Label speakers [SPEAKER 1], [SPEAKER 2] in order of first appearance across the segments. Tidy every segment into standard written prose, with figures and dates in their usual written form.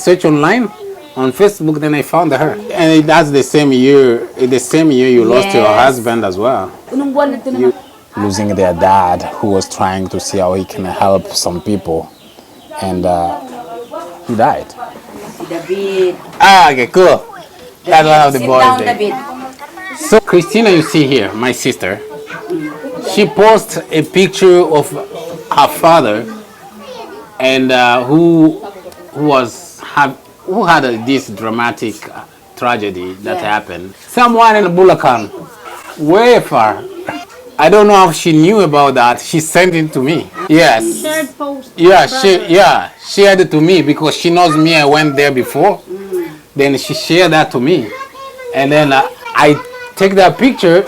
[SPEAKER 1] searched online on Facebook, then I found her. And that's the same year. The same year you lost your husband as well. Losing their dad, who was trying to see how he can help some people, and he died.
[SPEAKER 2] David.
[SPEAKER 1] Okay, cool. That's one of the
[SPEAKER 2] Sit
[SPEAKER 1] boys
[SPEAKER 2] down,
[SPEAKER 1] there.
[SPEAKER 2] David.
[SPEAKER 1] So Christina, you see here, my sister, she posted a picture of her father, and who had this dramatic tragedy that happened. Someone in Bulacan, way far. I don't know if she knew about that. She sent it to me. Yes.
[SPEAKER 3] Shared post.
[SPEAKER 1] Yeah, she shared it to me because she knows me. I went there before. Then she shared that to me, and then I take that picture.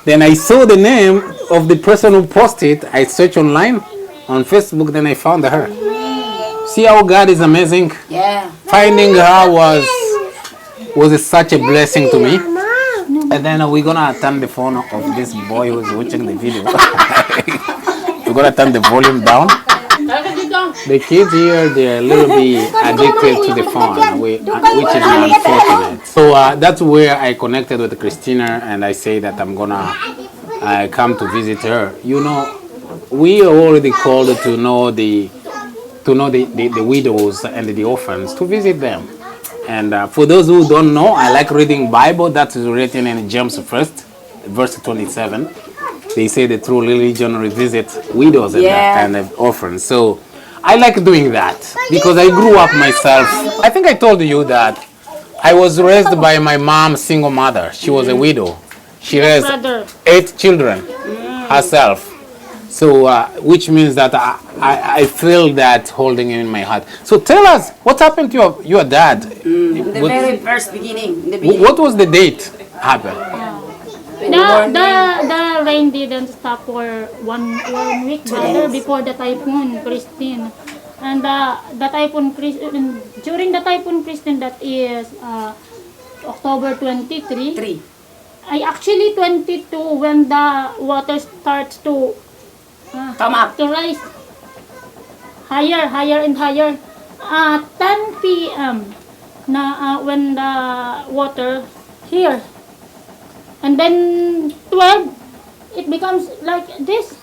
[SPEAKER 1] Then I saw the name of the person who posted. I searched online on Facebook. Then I found her. See how God is amazing.
[SPEAKER 2] Yeah.
[SPEAKER 1] Finding her was such a blessing to me. And then we're gonna turn the phone of this boy who's watching the video. We're gonna turn the volume down. The kids here, they're a little bit addicted to the phone, which is unfortunate. So that's where I connected with Christina, and I say that I'm gonna come to visit her. You know, we are already called to know the widows and the orphans, to visit them. And for those who don't know, I like reading Bible. That is written in James 1, verse 27. They say the true religion revisits widows and the orphans. So I like doing that because I grew up myself. I think I told you that I was raised by my mom, single mother. She was a widow. She raised 8 children herself. So, which means that I feel that holding in my heart. So tell us, what happened to your dad?
[SPEAKER 2] The very first beginning.
[SPEAKER 1] What was the date happened?
[SPEAKER 3] The rain didn't stop for one week, brother, before the typhoon, Christine. And the typhoon, during the typhoon, Christine, that is October 23. I actually 22 when the water starts to
[SPEAKER 2] come up,
[SPEAKER 3] to rise higher and higher. 10 p.m. When the water here, and then 12, it becomes like this.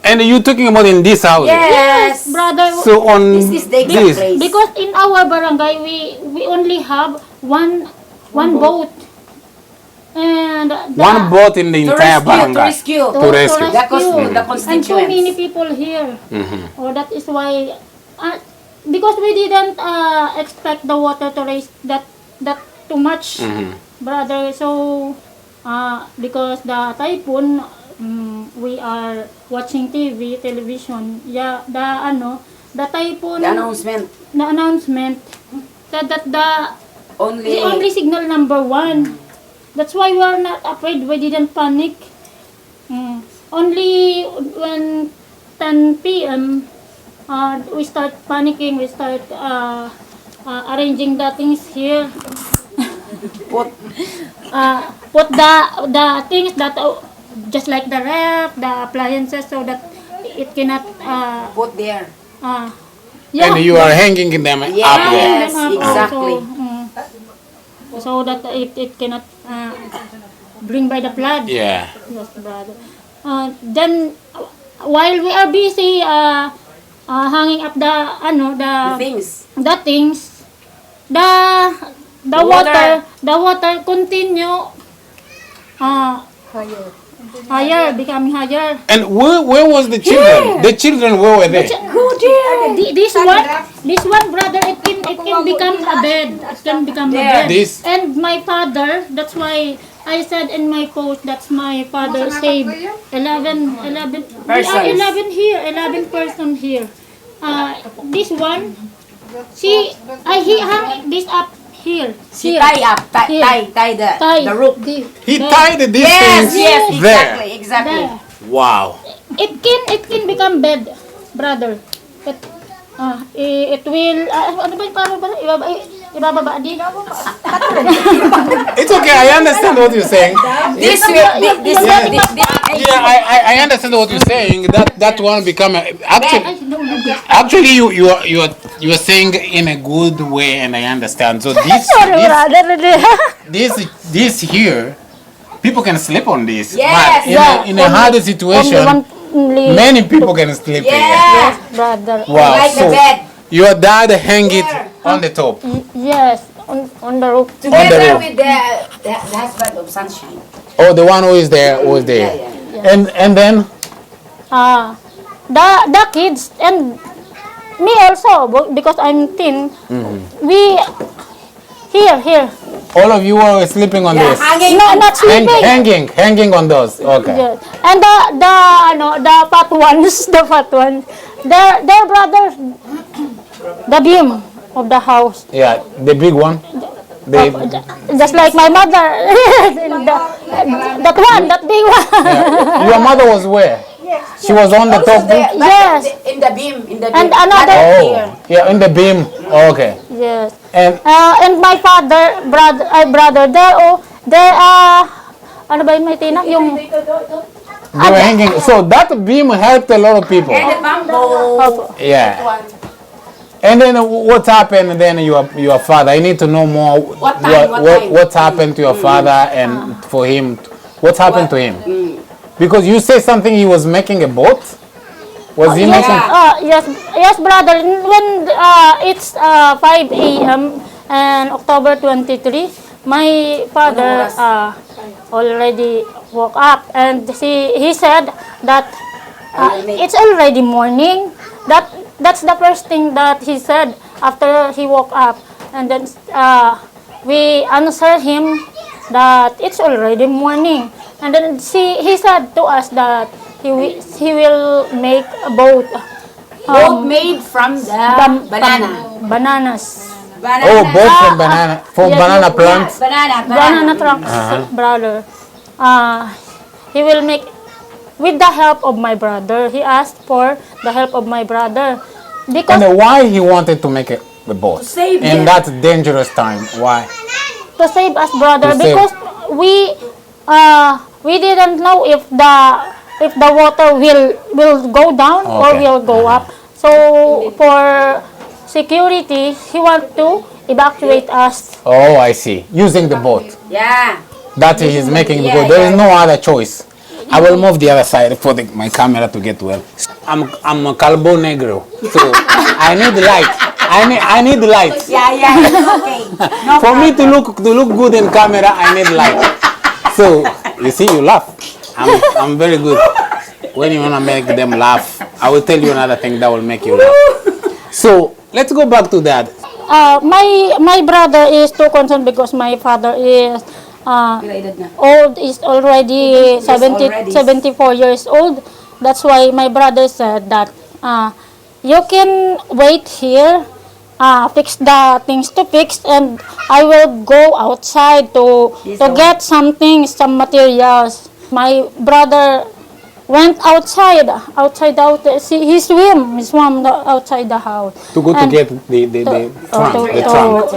[SPEAKER 1] And you're talking about in this house?
[SPEAKER 3] Yes, brother.
[SPEAKER 1] So on
[SPEAKER 2] this is the exact place.
[SPEAKER 3] Because in our barangay we only have one boat. And
[SPEAKER 1] one boat in the entire barangay.
[SPEAKER 2] To rescue. The constituents.
[SPEAKER 3] And so many people here. Oh, that is why, because we didn't expect the water to raise that too much, brother. So, because the typhoon, we are watching television. Yeah, the typhoon. The announcement said that the only signal number 1. That's why we are not afraid. We didn't panic. Only when 10 p.m. We start panicking. We start arranging the things here. Put the things that just like the ref, the appliances, so that it cannot
[SPEAKER 2] put there.
[SPEAKER 1] And you are hanging them up there.
[SPEAKER 2] Yes, exactly.
[SPEAKER 3] So that it cannot bring by the flood.
[SPEAKER 1] Yeah.
[SPEAKER 3] Yes, brother. Then while we are busy hanging up the things, the water continue higher, becoming higher.
[SPEAKER 1] And where was the children? Yeah. The children were there.
[SPEAKER 3] This one, brother, it can become a bed. It can become a bed. And my father, that's why I said in my post, that's my father saved 11 we are 11 here, 11 person here. This one, he hung this up here.
[SPEAKER 2] She tie the rope.
[SPEAKER 1] He tied this thing there.
[SPEAKER 2] Exactly.
[SPEAKER 3] There.
[SPEAKER 1] Wow.
[SPEAKER 3] It can become bed, brother. It will ibababa din.
[SPEAKER 1] It's okay. I understand what you're saying. I understand what you're saying. That one become actually you are You are saying in a good way, and I understand. So this,
[SPEAKER 3] Sorry, brother.
[SPEAKER 1] this here, people can sleep on this.
[SPEAKER 2] Yes.
[SPEAKER 1] But in a hard situation, many people can sleep here.
[SPEAKER 2] Yeah.
[SPEAKER 3] Brother.
[SPEAKER 1] Wow.
[SPEAKER 2] Like
[SPEAKER 1] So
[SPEAKER 2] the bed.
[SPEAKER 1] your dad hang it on the top.
[SPEAKER 3] Yes, on the roof.
[SPEAKER 2] Together
[SPEAKER 1] roof.
[SPEAKER 2] with the husband of Sunshine.
[SPEAKER 1] Oh, the one who is there, who is there.
[SPEAKER 2] Yeah.
[SPEAKER 1] And then
[SPEAKER 3] The kids and me also because I'm thin. We here.
[SPEAKER 1] all of you are sleeping on this.
[SPEAKER 2] Hanging.
[SPEAKER 3] No, not sleeping.
[SPEAKER 1] Hanging on those. Okay.
[SPEAKER 3] Yes. And the fat ones, their brothers, the beam of the house.
[SPEAKER 1] Yeah, the big one. The,
[SPEAKER 3] Just like my mother, that big one.
[SPEAKER 1] yeah. Your mother was where? She was on the top.
[SPEAKER 3] Yes.
[SPEAKER 2] In the beam.
[SPEAKER 3] And another.
[SPEAKER 1] Oh, yeah, in the beam. Okay.
[SPEAKER 3] Yes.
[SPEAKER 1] And
[SPEAKER 3] My brother, there ano ba yun, may tinak? Yung,
[SPEAKER 1] they were hanging. So that beam helped a lot of people.
[SPEAKER 2] And the bamboo.
[SPEAKER 1] Yeah. And then what happened? Then your father. I need to know more.
[SPEAKER 2] What time?
[SPEAKER 1] What happened to your father and for him? What happened to him? Because you say something. He was making a boat. Was he making?
[SPEAKER 3] yes, brother. When it's 5 a.m. and October 23, my father already woke up and he said that it's already morning. That's the first thing that he said after he woke up, and then we answered him that it's already morning, and then he said to us that he will make a boat.
[SPEAKER 2] Boat made from the
[SPEAKER 3] bananas.
[SPEAKER 1] Oh, both from banana,
[SPEAKER 3] yes,
[SPEAKER 1] banana
[SPEAKER 3] yes,
[SPEAKER 1] plants.
[SPEAKER 3] Banana trunks, brother. He will make with the help of my brother. He asked for the help of my brother because
[SPEAKER 1] And why he wanted to make a boat
[SPEAKER 2] save
[SPEAKER 1] in
[SPEAKER 2] them.
[SPEAKER 1] that dangerous time? Why?
[SPEAKER 3] to save us, brother,
[SPEAKER 1] To save.
[SPEAKER 3] because we didn't know if the water will go down or
[SPEAKER 1] Okay.
[SPEAKER 3] will go up. So for security, he want to evacuate us.
[SPEAKER 1] Oh, I see. Using the boat.
[SPEAKER 2] Yeah.
[SPEAKER 1] That he is making
[SPEAKER 2] Yeah,
[SPEAKER 1] because there is
[SPEAKER 2] yeah.
[SPEAKER 1] no other choice. I will move the other side for my camera to get well. I'm a calvo negro, so I need light. I need light.
[SPEAKER 2] Yeah. It's okay. No
[SPEAKER 1] For me
[SPEAKER 2] problem.
[SPEAKER 1] to look good in camera, I need light. So you see, you laugh. I'm very good. When you wanna make them laugh, I will tell you another thing that will make you laugh. So let's go back to that.
[SPEAKER 3] My brother is too concerned because my father is old, is already 74 years old. That's why my brother said that you can wait here, fix the things to fix, and I will go outside to get some things, some materials. My brother went outside. He swam outside the house.
[SPEAKER 1] To go to get the trunk, the trunk.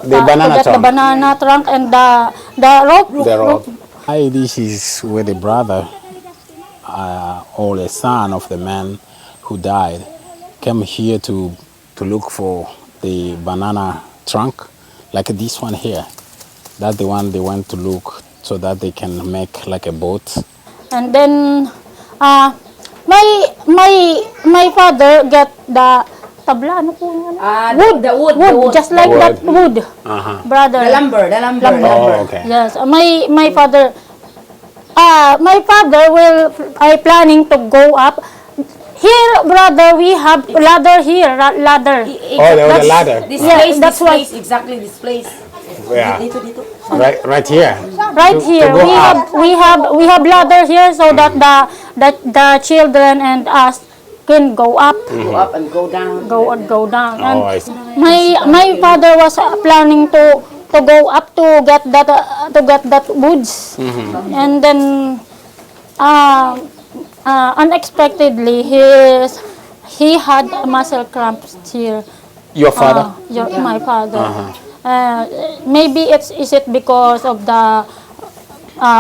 [SPEAKER 1] The banana
[SPEAKER 3] to get the
[SPEAKER 1] trunk.
[SPEAKER 3] banana trunk and the rope.
[SPEAKER 1] The road. This is where the brother or the son of the man who died came here to look for the banana trunk, like this one here. That's the one they went to look so that they can make like a boat.
[SPEAKER 3] And then my father get the tabla, ano po yun?
[SPEAKER 2] The wood.
[SPEAKER 3] Just like
[SPEAKER 1] Wood.
[SPEAKER 3] that wood, brother.
[SPEAKER 2] The lumber.
[SPEAKER 1] Oh, okay.
[SPEAKER 3] Yes, my father will planning to go up. Here, brother, we have ladder here, ladder.
[SPEAKER 1] Oh, there was a ladder.
[SPEAKER 2] This
[SPEAKER 3] Yeah,
[SPEAKER 2] place,
[SPEAKER 3] that's why-
[SPEAKER 2] exactly this place.
[SPEAKER 1] Yeah.
[SPEAKER 2] Dito.
[SPEAKER 1] Right here.
[SPEAKER 3] Right here,
[SPEAKER 1] go
[SPEAKER 3] we have ladder here so that the children and us can go up,
[SPEAKER 2] Go up and go down.
[SPEAKER 3] go down.
[SPEAKER 1] Oh, I see.
[SPEAKER 3] My father was planning to go up to get that woods, and then unexpectedly he had muscle cramps here.
[SPEAKER 1] Your father?
[SPEAKER 3] My father. Maybe is it because of the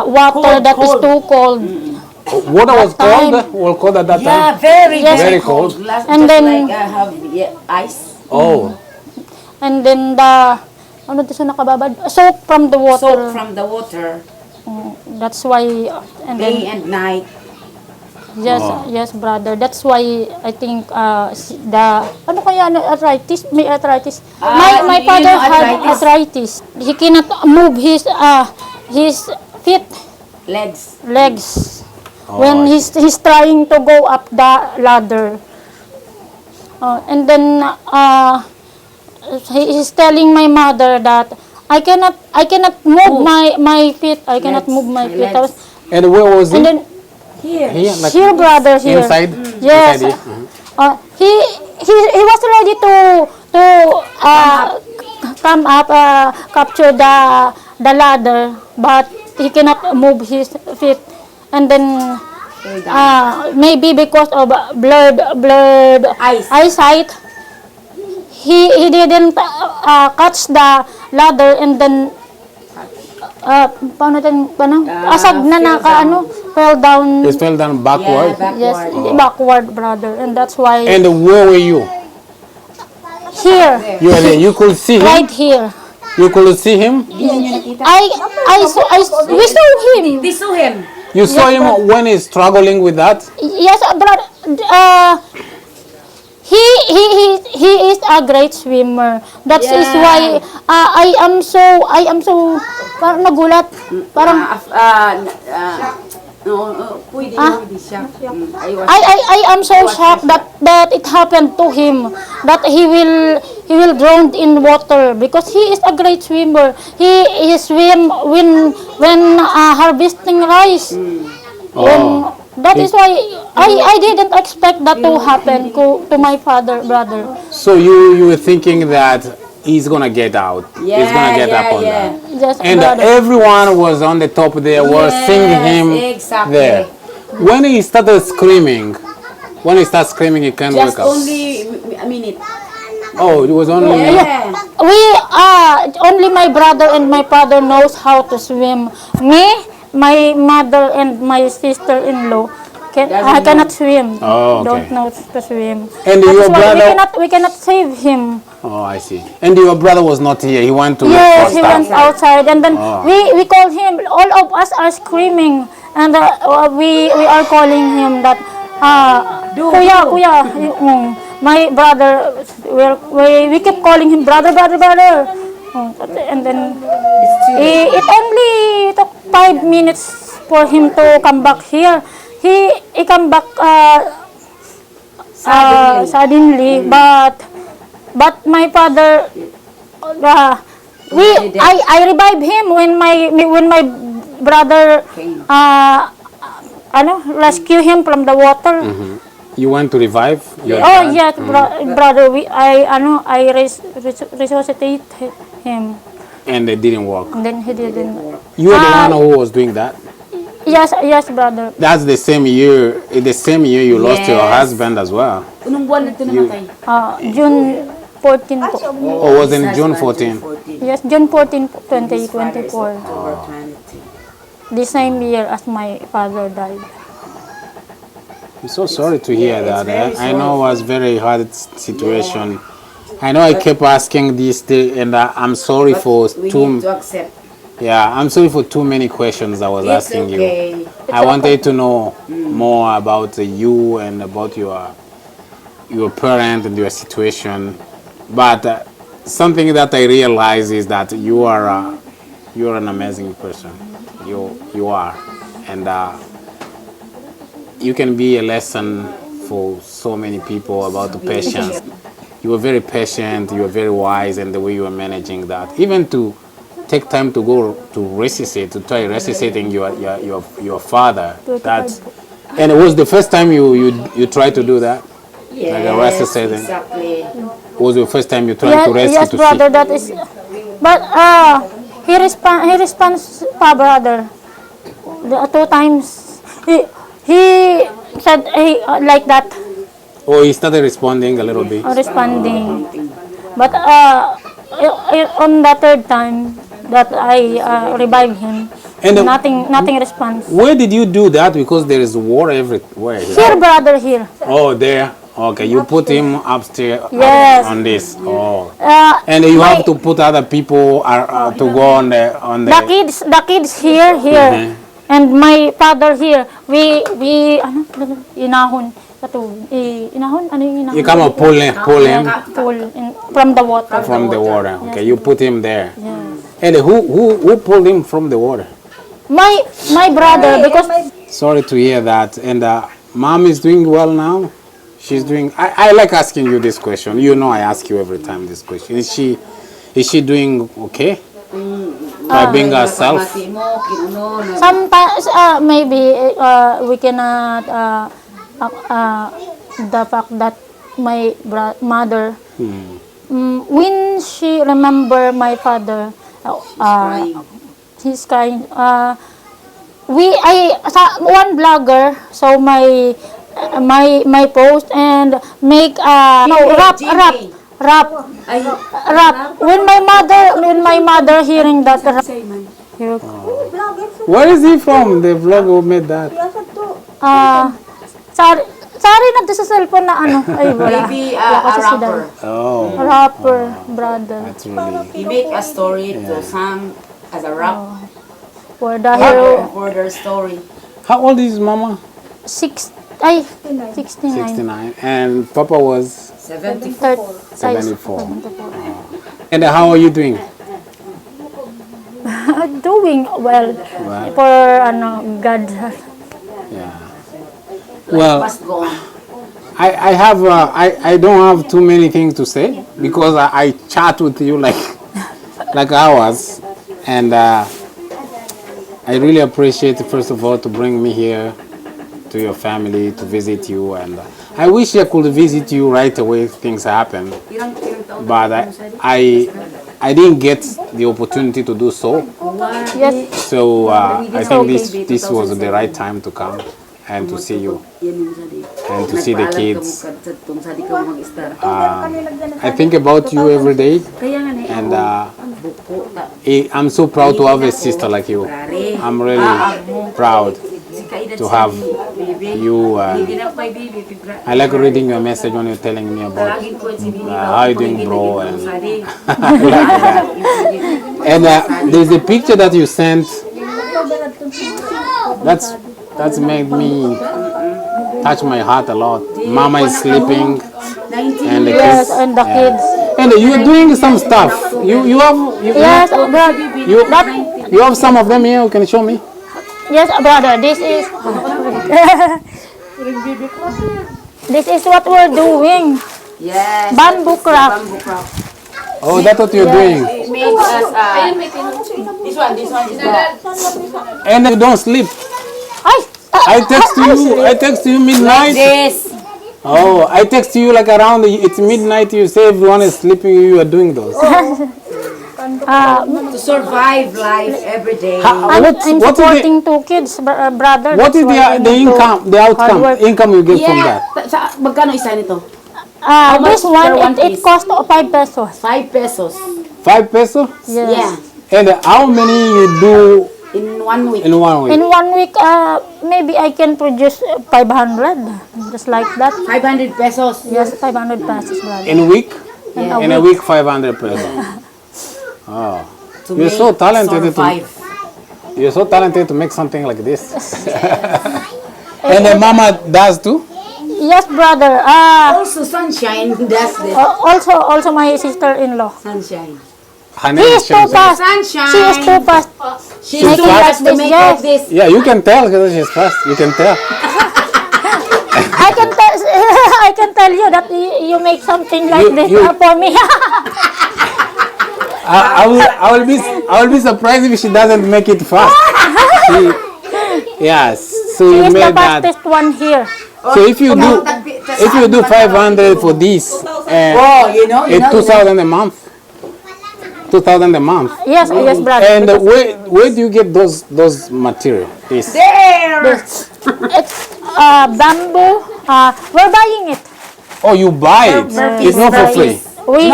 [SPEAKER 3] water that is too cold.
[SPEAKER 1] Water was
[SPEAKER 3] time.
[SPEAKER 1] cold? Was cold at that
[SPEAKER 2] Yeah,
[SPEAKER 1] time?
[SPEAKER 2] very,
[SPEAKER 3] Yes.
[SPEAKER 1] Very
[SPEAKER 2] very
[SPEAKER 1] cold.
[SPEAKER 2] cold. Last,
[SPEAKER 3] And
[SPEAKER 2] just
[SPEAKER 3] then-
[SPEAKER 2] like I have ice.
[SPEAKER 1] Oh.
[SPEAKER 3] And then ano to siya nakababad? Soap from the water.
[SPEAKER 2] Soap from the water,
[SPEAKER 3] That's why, and
[SPEAKER 2] day
[SPEAKER 3] then,
[SPEAKER 2] and night.
[SPEAKER 3] yes,
[SPEAKER 1] Oh.
[SPEAKER 3] yes, brother. That's why I think ano kaya, arthritis? May arthritis. My
[SPEAKER 2] you
[SPEAKER 3] father
[SPEAKER 2] know
[SPEAKER 3] had
[SPEAKER 2] arthritis?
[SPEAKER 3] arthritis. He cannot move his feet, legs.
[SPEAKER 1] Oh,
[SPEAKER 3] When
[SPEAKER 1] I
[SPEAKER 3] he's trying to go up the ladder. And then he's telling my mother that I cannot move my feet. I cannot
[SPEAKER 2] Legs,
[SPEAKER 3] move my
[SPEAKER 2] my
[SPEAKER 3] feet.
[SPEAKER 2] legs.
[SPEAKER 1] And where was he?
[SPEAKER 3] And then
[SPEAKER 2] Here.
[SPEAKER 1] Here, like
[SPEAKER 3] here, brother, here.
[SPEAKER 1] inside?
[SPEAKER 3] Yes.
[SPEAKER 1] Inside here?
[SPEAKER 3] He was ready to come up, capture the ladder, but he cannot move his feet. And then maybe because of blurred eyesight, he didn't catch the ladder, and then asag na fell down.
[SPEAKER 1] It fell down backward.
[SPEAKER 3] Yes, backward, brother, and that's why
[SPEAKER 1] And where were you?
[SPEAKER 3] here,
[SPEAKER 1] You were there. You could see him?
[SPEAKER 3] right here,
[SPEAKER 1] You could see him?
[SPEAKER 3] we saw him.
[SPEAKER 2] They saw him.
[SPEAKER 1] You saw him when he's struggling with that?
[SPEAKER 3] Yes, brother. He is a great swimmer. That is
[SPEAKER 2] Yeah.
[SPEAKER 3] why I am so parang nagulat. Parang
[SPEAKER 2] Pwede siya.
[SPEAKER 3] I am so shocked that it happened to him, that he will drown in water, because he is a great swimmer. He swim when harvesting rice.
[SPEAKER 1] Oh.
[SPEAKER 3] That is why I didn't expect that to happen to my brother.
[SPEAKER 1] So you were thinking that he's gonna get out. He's gonna get up on that.
[SPEAKER 3] Yes,
[SPEAKER 1] And
[SPEAKER 3] brother.
[SPEAKER 1] everyone was on the top there, was seeing him
[SPEAKER 2] exactly.
[SPEAKER 1] there. When he started screaming, he can't
[SPEAKER 2] Just
[SPEAKER 1] wake up.
[SPEAKER 2] only a minute.
[SPEAKER 1] Oh, it was only
[SPEAKER 2] Yeah.
[SPEAKER 3] We only my brother and my father knows how to swim. Me, my mother and my sister-in-law I cannot swim.
[SPEAKER 1] Oh, okay.
[SPEAKER 3] Don't know to swim.
[SPEAKER 1] And
[SPEAKER 3] That
[SPEAKER 1] your
[SPEAKER 3] is why
[SPEAKER 1] brother-
[SPEAKER 3] we cannot save him.
[SPEAKER 1] Oh, I see. And your brother was not here. He went to look
[SPEAKER 3] Yes,
[SPEAKER 1] for
[SPEAKER 3] he
[SPEAKER 1] stuff.
[SPEAKER 3] went outside, and then
[SPEAKER 1] Oh.
[SPEAKER 3] we called him. All of us are screaming, and we are calling him that kuya. My brother, we keep calling him brother. And then it only took 5 minutes for him to come back here. He come back suddenly, but my father, I revived him when my brother rescue him from the water.
[SPEAKER 1] You went to revive your
[SPEAKER 3] Oh
[SPEAKER 1] dad?
[SPEAKER 3] yes, brother, I resuscitate him,
[SPEAKER 1] And it didn't work.
[SPEAKER 3] and then he didn't.
[SPEAKER 1] You were the one who was doing that?
[SPEAKER 3] Yes, brother.
[SPEAKER 1] That's the same year. In the same year, you lost your
[SPEAKER 2] Yes.
[SPEAKER 1] husband as well.
[SPEAKER 2] Unong buwan nito namatay?
[SPEAKER 3] June 14 po.
[SPEAKER 1] Or was it June 14?
[SPEAKER 3] Yes, June 14, 2024.
[SPEAKER 2] October 20.
[SPEAKER 3] The same year as my father died.
[SPEAKER 1] I'm so sorry to hear that.
[SPEAKER 2] very
[SPEAKER 1] I know it was very hard situation. I know I kept asking this day, and I'm sorry for
[SPEAKER 2] We
[SPEAKER 1] too.
[SPEAKER 2] need to accept.
[SPEAKER 1] Yeah, I'm sorry for too many questions I was
[SPEAKER 2] It's
[SPEAKER 1] asking you.
[SPEAKER 2] okay.
[SPEAKER 1] I wanted to know more about you and about your parent and your situation. But something that I realize is that you are an amazing person. You are, and you can be a lesson for so many people about the patience. You were very patient. You were very wise in the way you were managing that. Even to take time to go to resuscitate, to try resuscitating your father. That's, and it was the first time you tried to do that. Like a
[SPEAKER 2] Yes,
[SPEAKER 1] resuscitating.
[SPEAKER 2] exactly.
[SPEAKER 1] It was the first time you tried to rescue
[SPEAKER 3] Yes,
[SPEAKER 1] to
[SPEAKER 3] brother,
[SPEAKER 1] see.
[SPEAKER 3] that is. But he responds, brother. The 2 times he said like that,
[SPEAKER 1] Oh, he started responding a little bit.
[SPEAKER 3] responding. But on the 3rd time that I revived him,
[SPEAKER 1] And
[SPEAKER 3] Nothing response.
[SPEAKER 1] where did you do that? Because there is water everywhere.
[SPEAKER 3] Here, brother, here.
[SPEAKER 1] Oh, there. Okay, you put him upstairs
[SPEAKER 3] Yes.
[SPEAKER 1] on this. Oh,
[SPEAKER 3] Uh,
[SPEAKER 1] and you
[SPEAKER 3] my-
[SPEAKER 1] have to put other people to go on the
[SPEAKER 3] the kids here,
[SPEAKER 1] Mhm.
[SPEAKER 3] and my father here. We ano inahon inahon ano yung inahon?
[SPEAKER 1] You come and pull him
[SPEAKER 3] Pull in, from the water.
[SPEAKER 1] from the water. Okay, you put him there.
[SPEAKER 3] Yes.
[SPEAKER 1] And who pulled him from the water?
[SPEAKER 3] My brother, because
[SPEAKER 1] Sorry to hear that. And mom is doing well now. She's doing. I like asking you this question. You know, I ask you every time this question. Is she doing okay? By being herself.
[SPEAKER 2] Pamati mo, kinano, na
[SPEAKER 3] sometimes maybe we cannot the fact that my mother when she remember my father he's crying one blogger saw my post and make rap
[SPEAKER 2] ay,
[SPEAKER 3] when my mother hearing that rap,
[SPEAKER 2] say man.
[SPEAKER 1] Where is he from? The vlog who made that.
[SPEAKER 3] sorry na to sa cellphone na ano ay wala
[SPEAKER 2] Maybe
[SPEAKER 3] wala
[SPEAKER 2] a
[SPEAKER 3] kasi si
[SPEAKER 2] rapper.
[SPEAKER 1] Oh,
[SPEAKER 3] rapper brother
[SPEAKER 1] that's really.
[SPEAKER 2] He make a story to sing as a rap
[SPEAKER 3] for the hero
[SPEAKER 2] for their story.
[SPEAKER 1] How old is Mama?
[SPEAKER 3] 69
[SPEAKER 1] 69. And Papa was
[SPEAKER 2] 74.
[SPEAKER 1] 74. And how are you doing?
[SPEAKER 3] doing well
[SPEAKER 1] Well,
[SPEAKER 3] for ano God
[SPEAKER 1] yeah. Well,
[SPEAKER 2] Must go on.
[SPEAKER 1] I have I don't have too many things to say because I chat with you like hours, and I really appreciate first of all to bring me here to your family to visit you, and I wish I could visit you right away if things happen,
[SPEAKER 2] Ilang taon
[SPEAKER 1] but I didn't get the opportunity to do so.
[SPEAKER 3] yes
[SPEAKER 1] So I think
[SPEAKER 3] okay.
[SPEAKER 1] this was the right time to come and to see you
[SPEAKER 2] yan yung sadi.
[SPEAKER 1] and to see the
[SPEAKER 2] Nagpaalam
[SPEAKER 1] kids.
[SPEAKER 2] ka mo kadto sadi ka mo mag-star.
[SPEAKER 1] I think about you every day,
[SPEAKER 2] Kaya nga ni
[SPEAKER 1] and
[SPEAKER 2] buko ta.
[SPEAKER 1] I'm so proud to have a sister like you. I'm really proud to have you.
[SPEAKER 2] Hindi na pay bibi pigra.
[SPEAKER 1] I like reading your message when you're telling me about
[SPEAKER 2] Lagin ko si bibi.
[SPEAKER 1] how you doing, bro, and
[SPEAKER 2] Sadi.
[SPEAKER 1] like that. And there's a picture that you sent. That's made me touch my heart a lot. Mama is sleeping, and the
[SPEAKER 3] yes
[SPEAKER 1] kids.
[SPEAKER 3] and the kids
[SPEAKER 1] And you're doing some stuff. You have
[SPEAKER 3] yes brother
[SPEAKER 1] you have some of them here. You can show me.
[SPEAKER 3] yes brother this is this is what we're doing
[SPEAKER 2] Yes.
[SPEAKER 3] bamboo craft
[SPEAKER 2] Bamboo craft.
[SPEAKER 1] Oh, that's what you're doing.
[SPEAKER 2] It made us this one is the
[SPEAKER 1] And you don't sleep.
[SPEAKER 3] ay
[SPEAKER 1] I text you midnight.
[SPEAKER 2] this.
[SPEAKER 1] Oh, I text you like around it's midnight. You say everyone is sleeping. You are doing those.
[SPEAKER 2] To survive life every day.
[SPEAKER 3] I'm
[SPEAKER 1] What is
[SPEAKER 3] supporting two kids, brother.
[SPEAKER 1] What is
[SPEAKER 3] That's why I
[SPEAKER 1] the
[SPEAKER 3] need to
[SPEAKER 1] income, the outcome,
[SPEAKER 3] hard work.
[SPEAKER 1] income you get from that?
[SPEAKER 2] Sa magkano isa nito?
[SPEAKER 3] This
[SPEAKER 2] much per
[SPEAKER 3] one,
[SPEAKER 2] one
[SPEAKER 3] it
[SPEAKER 2] piece?
[SPEAKER 3] cost 5 pesos.
[SPEAKER 2] 5 pesos.
[SPEAKER 1] 5 pesos.
[SPEAKER 3] Yes.
[SPEAKER 2] Yeah.
[SPEAKER 1] And how many you do
[SPEAKER 2] In 1 week.
[SPEAKER 1] in 1 week?
[SPEAKER 3] In 1 week, maybe I can produce 500, just like that.
[SPEAKER 2] 500 pesos.
[SPEAKER 3] Yes, 500 pesos, brother.
[SPEAKER 1] In a week?
[SPEAKER 2] Yeah.
[SPEAKER 1] In a week, 500 pesos. Oh,
[SPEAKER 2] To
[SPEAKER 1] you're
[SPEAKER 2] make
[SPEAKER 1] so talented
[SPEAKER 2] survive.
[SPEAKER 1] you're so talented to make something like this. And the mama does too.
[SPEAKER 3] Yes, brother.
[SPEAKER 2] Also sunshine does this.
[SPEAKER 3] Also my sister-in-law.
[SPEAKER 2] Sunshine.
[SPEAKER 1] Her
[SPEAKER 3] She
[SPEAKER 1] name
[SPEAKER 3] is too fast.
[SPEAKER 2] Sunshine.
[SPEAKER 3] She is too fast.
[SPEAKER 2] She's
[SPEAKER 1] She's
[SPEAKER 2] too
[SPEAKER 1] fast.
[SPEAKER 2] fast to make like this.
[SPEAKER 1] Yeah, you can tell because she's fast. You can tell.
[SPEAKER 3] I can tell you that you make something like this for me.
[SPEAKER 1] I will be surprised if she doesn't make it fast. Yes. So
[SPEAKER 3] She
[SPEAKER 1] you
[SPEAKER 3] is the
[SPEAKER 1] made that.
[SPEAKER 3] fastest one here.
[SPEAKER 1] So if you do 500 for this,
[SPEAKER 2] Oh, you know,
[SPEAKER 1] it's 2,000 a month. 2,000 a month.
[SPEAKER 3] Yes, yes, brother.
[SPEAKER 1] And where do you get those material? This.
[SPEAKER 2] There.
[SPEAKER 3] It's bamboo. We're buying it.
[SPEAKER 1] Oh, you buy it. It's not for free.
[SPEAKER 3] We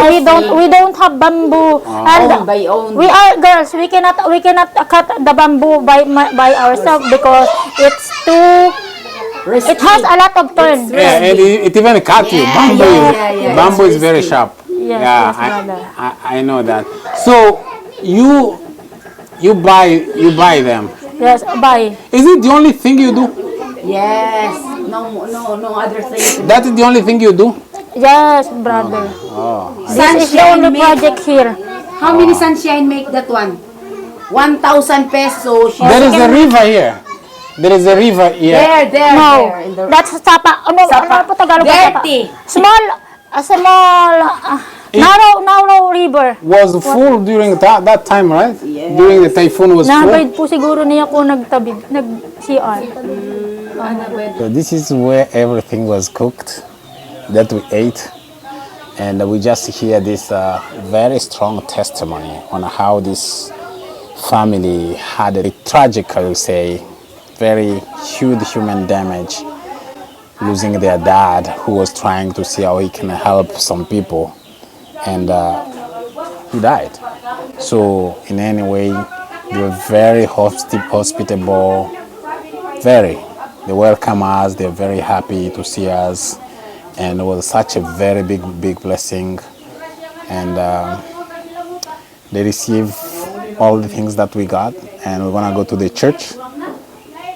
[SPEAKER 3] don't have bamboo, and
[SPEAKER 2] Own by own.
[SPEAKER 3] we are girls. We cannot cut the bamboo by ourselves because it's too. It has a lot of thorns.
[SPEAKER 1] Yeah, and it even cut you. Bamboo,
[SPEAKER 2] yeah.
[SPEAKER 1] bamboo is
[SPEAKER 2] It's
[SPEAKER 1] very
[SPEAKER 2] risky.
[SPEAKER 1] sharp.
[SPEAKER 3] Yes,
[SPEAKER 1] Yeah,
[SPEAKER 3] yes, brother.
[SPEAKER 1] I know that. So you buy them.
[SPEAKER 3] Yes, bye.
[SPEAKER 1] Is it the only thing you do?
[SPEAKER 2] Yes. No other thing.
[SPEAKER 1] That is the only thing you do?
[SPEAKER 3] Yes, brother.
[SPEAKER 1] Oh.
[SPEAKER 3] This is the only project here.
[SPEAKER 2] How many sunshine make that one? 1,000 pesos.
[SPEAKER 1] There is a river here. There is a river here.
[SPEAKER 2] There.
[SPEAKER 3] No,
[SPEAKER 2] In the
[SPEAKER 3] that's sapa. Ano po Tagalog ng sapa?
[SPEAKER 2] dirty.
[SPEAKER 3] A small, narrow river.
[SPEAKER 1] Was full during that time, right?
[SPEAKER 2] Yes.
[SPEAKER 1] During the typhoon was full.
[SPEAKER 3] Nabayad po siguro niya ko nag-CR.
[SPEAKER 1] So this is where everything was cooked that we ate, and we just hear this very strong testimony on how this family had a tragic, I would say, very huge human damage, losing their dad who was trying to see how he can help some people, and he died. So in any way, they were very hospitable, they welcome us, they're very happy to see us, and it was such a very big blessing, and they receive all the things that we got, and we're gonna go to the church,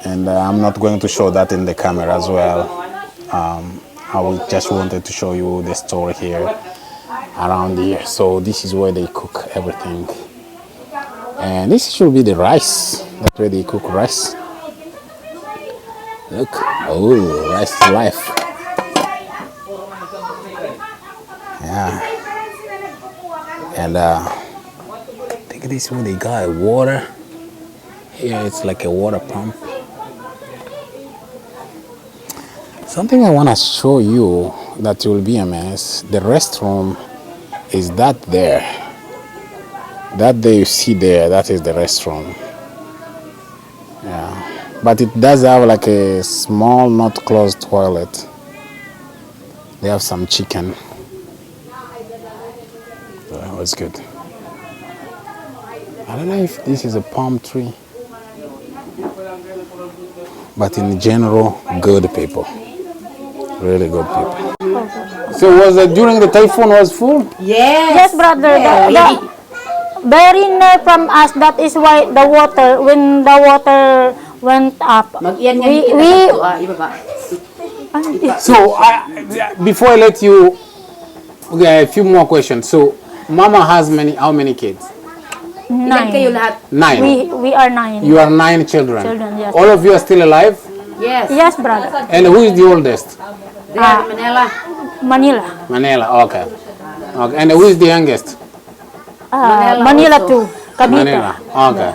[SPEAKER 1] and I'm not going to show that in the camera as well. Just wanted to show you the story here around here. So this is where they cook everything, and this should be the rice. That's where they cook rice. Look, oh, rice is life. Yeah, and I think this is where they got water. Here it's like a water pump. Something I want to show you that you will be amazed. The restroom is that there. That there you see there, that is the restroom. Yeah, but it does have like a small, not closed toilet. They have some chicken. So that was good. I don't know if this is a palm tree, but in general, good people. Really good people. So was it during the typhoon was full?
[SPEAKER 3] Yes, brother. Very near from us. That is why when the water went up,
[SPEAKER 1] So before I let you, okay, a few more questions. So Mama has how many kids?
[SPEAKER 2] Ilan kayo lahat?
[SPEAKER 1] 9.
[SPEAKER 3] we are 9.
[SPEAKER 1] You are 9 children.
[SPEAKER 3] Yes.
[SPEAKER 1] All of you are still alive?
[SPEAKER 2] Yes.
[SPEAKER 3] Yes, brother.
[SPEAKER 1] And who is the oldest?
[SPEAKER 2] They are in Manila.
[SPEAKER 3] Manila.
[SPEAKER 1] Okay. And who is the youngest?
[SPEAKER 3] Manila too. Cavite.
[SPEAKER 1] Manila. Okay.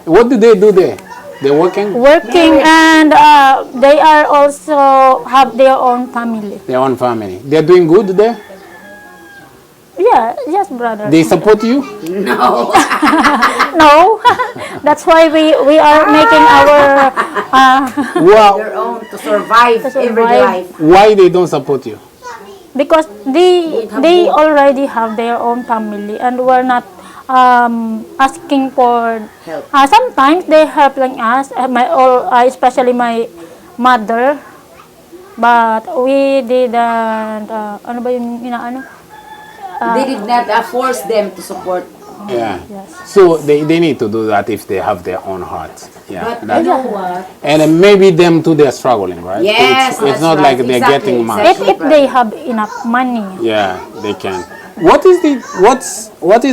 [SPEAKER 1] What do they do there? They're working?
[SPEAKER 3] Working, and they are also have their own family.
[SPEAKER 1] Their own family. They're doing good there?
[SPEAKER 3] Yeah, yes, brother.
[SPEAKER 1] They support you?
[SPEAKER 2] No.
[SPEAKER 3] No, that's why we are making our
[SPEAKER 1] Wow.
[SPEAKER 2] Their own to survive
[SPEAKER 3] To survive.
[SPEAKER 2] everyday life.
[SPEAKER 1] Why they don't support you?
[SPEAKER 3] because they already have their own family, and we're not asking for
[SPEAKER 2] Help.
[SPEAKER 3] sometimes they helping us, especially my mother, but we didn't ano ba yung inaano?
[SPEAKER 2] They did not force them to support.
[SPEAKER 1] Yeah.
[SPEAKER 3] Yes.
[SPEAKER 1] So they need to do that if they have their own heart. Yeah.
[SPEAKER 2] But you know what?
[SPEAKER 1] And maybe them too, they're struggling, right?
[SPEAKER 2] Yes,
[SPEAKER 1] It's
[SPEAKER 2] that's
[SPEAKER 1] not
[SPEAKER 2] right.
[SPEAKER 1] like they're
[SPEAKER 2] Exactly,
[SPEAKER 1] getting much.
[SPEAKER 2] exactly.
[SPEAKER 3] If they have enough money.
[SPEAKER 1] Yeah, they can. What is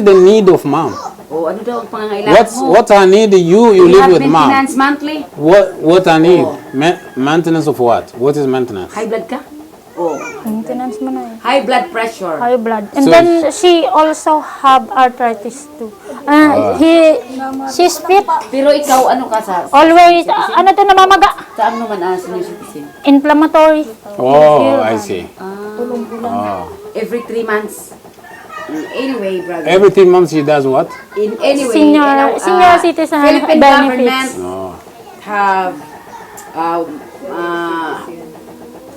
[SPEAKER 1] the need of mom?
[SPEAKER 2] Oh, ano daw ang pangangailangan mo?
[SPEAKER 1] What's her need? You
[SPEAKER 2] You
[SPEAKER 1] live
[SPEAKER 2] have
[SPEAKER 1] with mom.
[SPEAKER 2] maintenance monthly?
[SPEAKER 1] What her need?
[SPEAKER 2] Oh.
[SPEAKER 1] Maintenance of what? What is maintenance?
[SPEAKER 2] High blood ka? Oh.
[SPEAKER 3] Maintenance mo na eh.
[SPEAKER 2] High blood pressure.
[SPEAKER 3] High blood. And
[SPEAKER 1] So-
[SPEAKER 3] then she also have arthritis too. She's fit.
[SPEAKER 2] Pero ikaw, ano ka sa...
[SPEAKER 3] Always, ano to, namamaga?
[SPEAKER 2] Saan naman senior citizen?
[SPEAKER 3] Inflammatory.
[SPEAKER 1] Oh, I see. Oh.
[SPEAKER 2] Every 3 months. Anyway, brother.
[SPEAKER 1] Every 3 months she does what?
[SPEAKER 2] Anyway,
[SPEAKER 3] Senior citizen
[SPEAKER 2] Philippine
[SPEAKER 3] benefits.
[SPEAKER 2] government
[SPEAKER 1] Oh.
[SPEAKER 2] have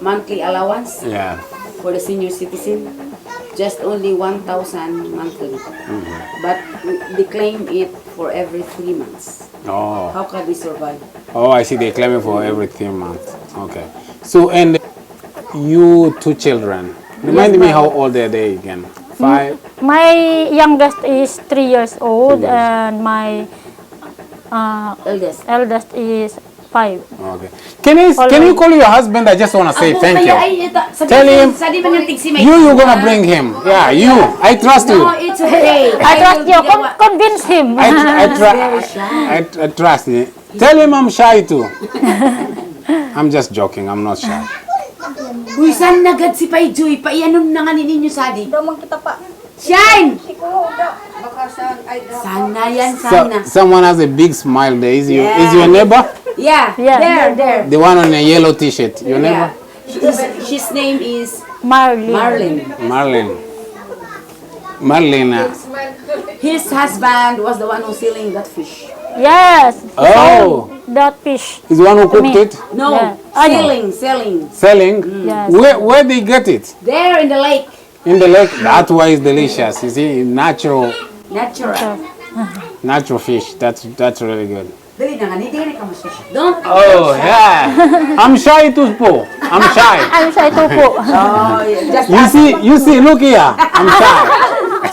[SPEAKER 2] monthly allowance
[SPEAKER 1] Yeah.
[SPEAKER 2] for the senior citizen. just only 1,000 monthly. But they claim it for every 3 months.
[SPEAKER 1] Oh.
[SPEAKER 2] How can we survive?
[SPEAKER 1] Oh, I see. They claim it for every 3 months. Okay. So, and you 2 children. Remind me how old are they again? 5?
[SPEAKER 3] My youngest is 3 years old and my eldest is 5.
[SPEAKER 1] Okay. Can you call your husband? I just want to say thank you. Tell him you're gonna bring him. Yeah, you. I trust you.
[SPEAKER 2] No, it's okay.
[SPEAKER 3] I trust you. Convince him.
[SPEAKER 1] I trust you. Tell him I'm shy too. I'm just joking. I'm not shy.
[SPEAKER 2] Uy, saan nagad si Pai Joy? Paianom na nga ninyo sadi.
[SPEAKER 4] Damang kita pa.
[SPEAKER 2] Shine!
[SPEAKER 4] Baka saan ay
[SPEAKER 2] Sana yan,
[SPEAKER 1] So,
[SPEAKER 2] sana.
[SPEAKER 1] someone has a big smile there. Is your neighbor?
[SPEAKER 2] Yeah,
[SPEAKER 3] Yeah.
[SPEAKER 2] there.
[SPEAKER 1] The one on a yellow T-shirt. Your neighbor?
[SPEAKER 2] Yeah. His name is
[SPEAKER 3] Marlene.
[SPEAKER 2] Marlin.
[SPEAKER 1] Marlene.
[SPEAKER 2] His husband was the one who's selling that fish.
[SPEAKER 3] Yes.
[SPEAKER 1] Oh.
[SPEAKER 3] That fish.
[SPEAKER 1] He's the one who cooked
[SPEAKER 3] Me.
[SPEAKER 1] it?
[SPEAKER 2] No,
[SPEAKER 3] Yeah.
[SPEAKER 2] selling.
[SPEAKER 1] Selling?
[SPEAKER 3] Yes.
[SPEAKER 1] Where they get it?
[SPEAKER 2] There in the lake.
[SPEAKER 1] In the lake. That's why it's delicious. You see, natural fish. That's really good.
[SPEAKER 2] Dali na nga, hindi ka masya. Don't.
[SPEAKER 1] Oh, yeah. I'm shy too, po. I'm shy.
[SPEAKER 3] I'm shy too po.
[SPEAKER 2] Oh, yeah. Just
[SPEAKER 1] You see, look here. I'm shy.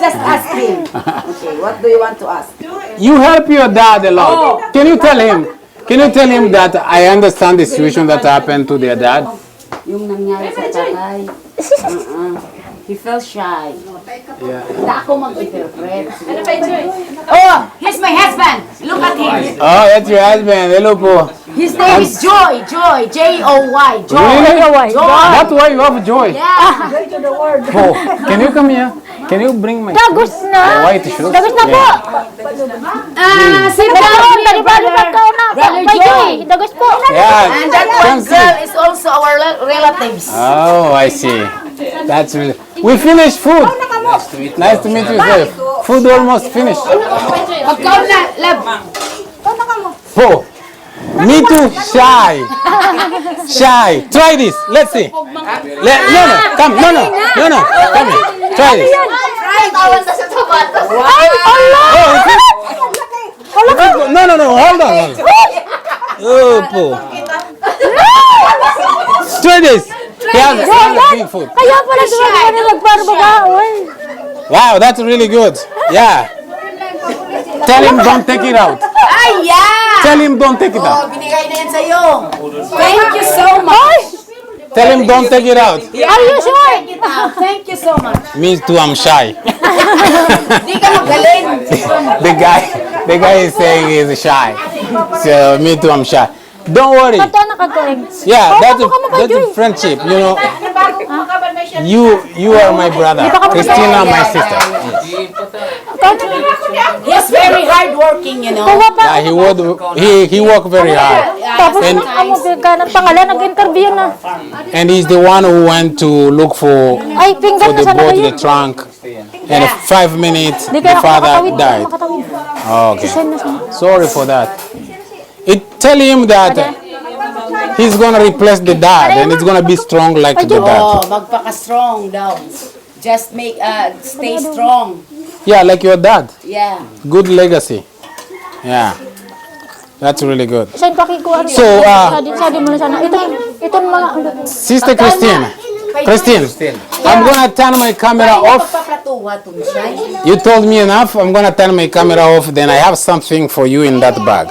[SPEAKER 2] just ask him. Okay, what do you want to ask?
[SPEAKER 1] You help your dad a lot.
[SPEAKER 2] Oh.
[SPEAKER 1] Can you tell him that I understand the situation that happened to their dad?
[SPEAKER 2] Yung nangyari sa tatay. He felt shy.
[SPEAKER 1] Yeah.
[SPEAKER 2] Hindi ako mag-interpret. Oh, here's my husband. Look at him.
[SPEAKER 1] Oh, that's your husband. Hello, po.
[SPEAKER 2] His name is Joy. J-O-Y. Joy.
[SPEAKER 1] Really?
[SPEAKER 2] Joy.
[SPEAKER 1] That's why you have joy.
[SPEAKER 2] Yeah.
[SPEAKER 1] Po, can you come here? Can you bring my
[SPEAKER 3] Dagos na.
[SPEAKER 1] white shoes?
[SPEAKER 3] Dagos na po.
[SPEAKER 2] Sit down
[SPEAKER 3] Nagkaroon,
[SPEAKER 2] here,
[SPEAKER 3] talibado
[SPEAKER 2] brother.
[SPEAKER 3] magkaon na.
[SPEAKER 2] Brother
[SPEAKER 3] By
[SPEAKER 2] Joy.
[SPEAKER 3] Joy. Dagos po.
[SPEAKER 1] Yeah.
[SPEAKER 2] And that
[SPEAKER 1] Come
[SPEAKER 2] one
[SPEAKER 1] see.
[SPEAKER 2] girl is also our relatives.
[SPEAKER 1] Oh, I see. That's really. We finished food. Nice to meet you, sir. Food almost finished.
[SPEAKER 2] Magkaon na, love.
[SPEAKER 1] Po, me too. Shy. Shy. Try this. Let's see. No. Come. No. Come here. Try this.
[SPEAKER 3] Ay, Allah!
[SPEAKER 1] Oh, is it? No. Hold on. Oh, po. Try this. Yeah, big food.
[SPEAKER 3] Kaya pala dumaga na nagbarbaga.
[SPEAKER 1] Wow, that's really good. Yeah. Tell him don't take it out.
[SPEAKER 2] Ay, yeah.
[SPEAKER 1] Tell him don't take it
[SPEAKER 2] Oh,
[SPEAKER 1] out.
[SPEAKER 2] binigay na yan sa'yo. Thank you so much.
[SPEAKER 1] Tell him don't take it out.
[SPEAKER 3] Are you sure?
[SPEAKER 2] Thank you so much.
[SPEAKER 1] Me too, I'm shy.
[SPEAKER 2] Di ka magaling.
[SPEAKER 1] The guy is saying he's shy. So me too, I'm shy. Don't worry.
[SPEAKER 3] Ito nakagkoeng.
[SPEAKER 1] Yeah, that's a friendship. You know, you are my brother. Christina, my sister.
[SPEAKER 2] He's very hardworking, you know.
[SPEAKER 1] Yeah, he worked very hard.
[SPEAKER 3] Tapos
[SPEAKER 1] And-
[SPEAKER 3] amo ka ng pangalan, nag-interview na.
[SPEAKER 1] And he's the one who went to look for
[SPEAKER 3] Ay, pinggan na
[SPEAKER 1] the
[SPEAKER 3] sana
[SPEAKER 1] boat,
[SPEAKER 3] kayo.
[SPEAKER 1] the trunk. And 5 minutes,
[SPEAKER 3] Di
[SPEAKER 1] the
[SPEAKER 3] kaya
[SPEAKER 1] father
[SPEAKER 3] makatawid.
[SPEAKER 1] died.
[SPEAKER 3] Makatawid.
[SPEAKER 1] Okay.
[SPEAKER 3] Send na sana.
[SPEAKER 1] Sorry for that. Tell him that he's gonna replace the dad and it's gonna be strong like the dad.
[SPEAKER 2] Oh, magpaka-strong daw. Just stay strong.
[SPEAKER 1] Yeah, like your dad.
[SPEAKER 2] Yeah.
[SPEAKER 1] Good legacy. Yeah. That's really good.
[SPEAKER 3] Send pakikuan.
[SPEAKER 1] So,
[SPEAKER 3] Sadi mo na sana. Ito mga...
[SPEAKER 1] Sister Christine, I'm gonna turn my camera off.
[SPEAKER 2] Magpapatuwa tong siya.
[SPEAKER 1] You told me enough. I'm gonna turn my camera off. Then I have something for you in that bag.